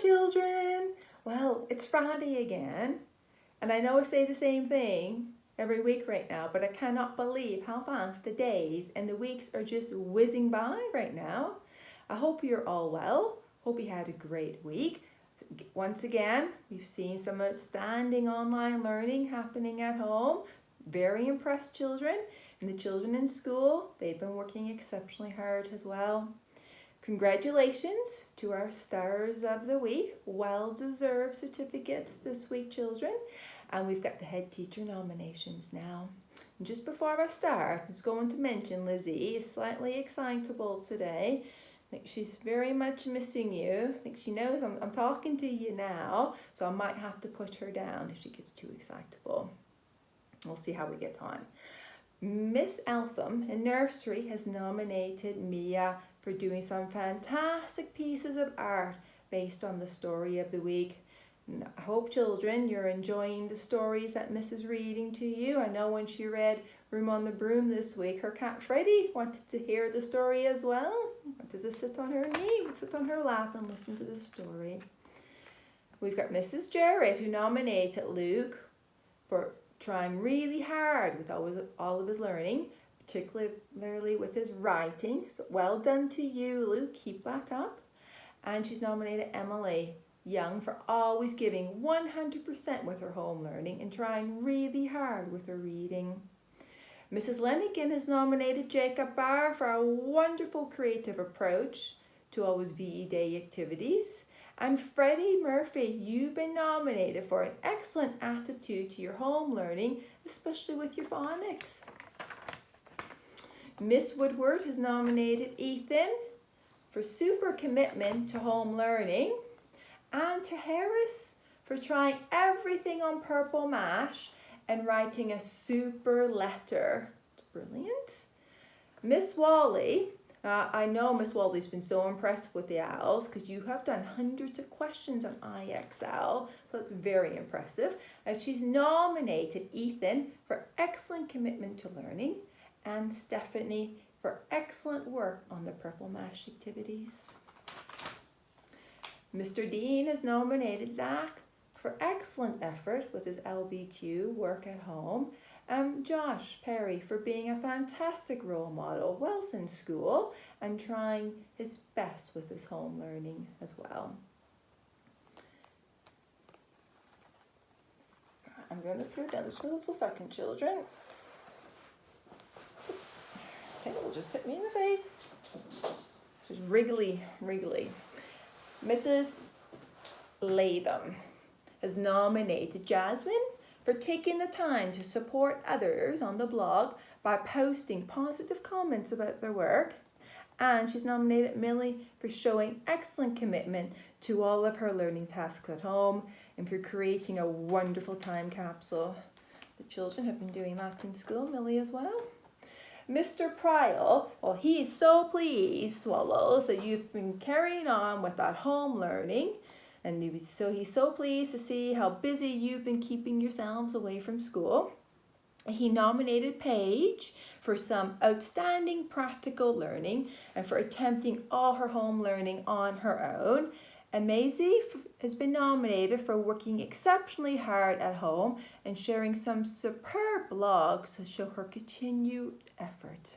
children. Well, it's Friday again, and I know I say the same thing every week right now, but I cannot believe how fast the days and the weeks are just whizzing by right now. I hope you're all well. Hope you had a great week. Once again, we've seen some outstanding online learning happening at home. Very impressed children, and the children in school, they've been working exceptionally hard as well. Congratulations to our stars of the week. Well-deserved certificates this week, children. And we've got the head teacher nominations now. And just before I start, I was going to mention Lizzie is slightly excitable today. I think she's very much missing you. I think she knows I'm talking to you now, so I might have to put her down if she gets too excitable. We'll see how we get on. Miss Eltham in nursery has nominated Mia for doing some fantastic pieces of art based on the story of the week. I hope, children, you're enjoying the stories that Miss is reading to you. I know when she read Room on the Broom this week, her cat Freddie wanted to hear the story as well. Wanted to sit on her knee, sit on her lap and listen to the story. We've got Mrs. Jarrett, who nominated Luke for trying really hard with all of his learning, particularly with his writing. So well done to you, Luke. Keep that up. And she's nominated Emily Young for always giving 100% with her home learning and trying really hard with her reading. Mrs. Lenigan has nominated Jacob Barr for a wonderful creative approach to always VE Day activities. And Freddie Murphy, you've been nominated for an excellent attitude to your home learning, especially with your phonics. Miss Woodward has nominated Ethan for super commitment to home learning, and to Harris for trying everything on Purple Mash and writing a super letter. Brilliant. Miss Wally, I know Miss Walley's been so impressed with the owls because you have done hundreds of questions on IXL, so it's very impressive. She's nominated Ethan for excellent commitment to learning and Stephanie for excellent work on the Purple Mash activities. Mr. Dean has nominated Zach for excellent effort with his LBQ work at home, and Josh Perry for being a fantastic role model whilst in school and trying his best with his home learning as well. I'm going to put it down just for a little second, children. Oops, tail just hit me in the face. Just wriggly. Mrs. Latham has nominated Jasmine for taking the time to support others on the blog by posting positive comments about their work. And she's nominated Millie for showing excellent commitment to all of her learning tasks at home and for creating a wonderful time capsule. The children have been doing that in school, Millie as well. Mr. Pryal, well, he is so pleased, Swallows, that you've been carrying on with that home learning. And he's so pleased to see how busy you've been keeping yourselves away from school. He nominated Paige for some outstanding practical learning and for attempting all her home learning on her own. And Maisie has been nominated for working exceptionally hard at home and sharing some superb blogs to show her continued effort.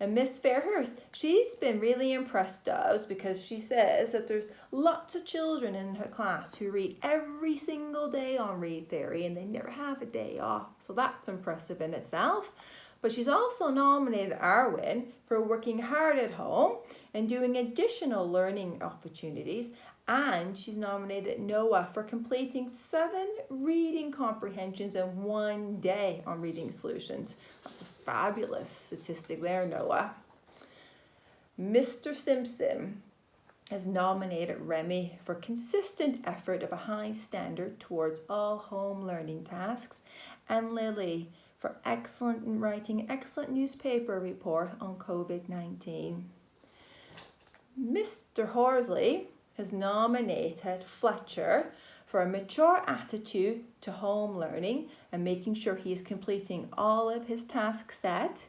And Miss Fairhurst, she's been really impressed us because she says that there's lots of children in her class who read every single day on Read Theory and they never have a day off. So that's impressive in itself. But she's also nominated Arwen for working hard at home and doing additional learning opportunities. And she's nominated Noah for completing 7 reading comprehensions in 1 day on Reading Solutions. That's a fabulous statistic there, Noah. Mr. Simpson has nominated Remy for consistent effort of a high standard towards all home learning tasks, and Lily for excellent in writing excellent newspaper report on COVID-19. Mr. Horsley has nominated Fletcher for a mature attitude to home learning and making sure he is completing all of his task set,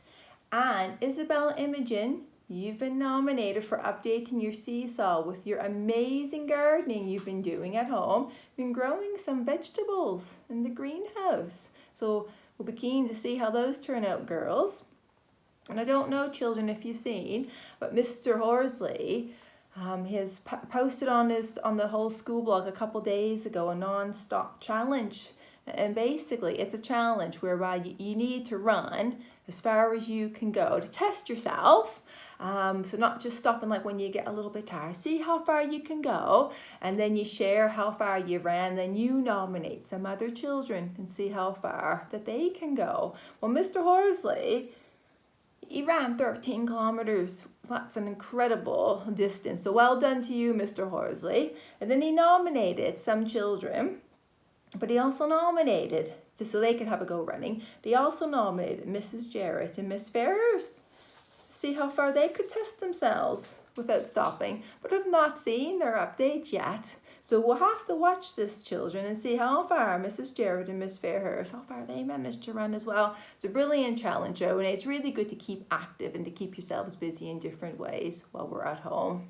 and Isabel Imogen you've been nominated for updating your seesaw with your amazing gardening you've been doing at home. You've been growing some vegetables in the greenhouse. So we'll be keen to see how those turn out, girls. And I don't know, children, if you've seen, but Mr. Horsley has posted on the whole school blog a couple days ago a non-stop challenge. And basically, it's a challenge whereby you need to run as far as you can go to test yourself. So not just stopping like when you get a little bit tired. See how far you can go, and then you share how far you ran. Then you nominate some other children and see how far that they can go. Well, Mr. Horsley, he ran 13 kilometers. That's an incredible distance. So well done to you, Mr. Horsley. And then he nominated some children, but he also nominated, just so they could have a go running, he also nominated Mrs. Jarrett and Miss Fairhurst to see how far they could test themselves without stopping. But I've not seen their update yet. So we'll have to watch this, children, and see how far Mrs. Jarrett and Miss Fairhurst, how far they managed to run as well. It's a brilliant challenge, Joe, and it's really good to keep active and to keep yourselves busy in different ways while we're at home.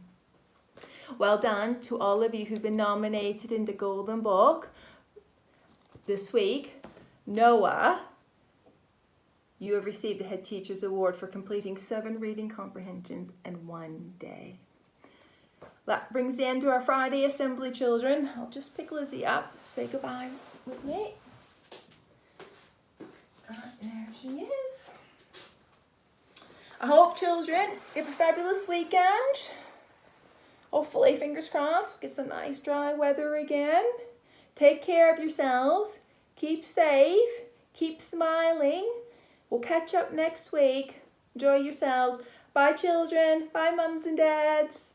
Well done to all of you who've been nominated in the Golden Book. This week, Noah, you have received the Head Teacher's Award for completing 7 reading comprehensions in 1 day. That brings the end to our Friday assembly, children. I'll just pick Lizzie up. Say goodbye with me. There she is. I hope, children, you have a fabulous weekend. Hopefully, fingers crossed, get some nice dry weather again. Take care of yourselves. Keep safe. Keep smiling. We'll catch up next week. Enjoy yourselves. Bye, children. Bye, mums and dads.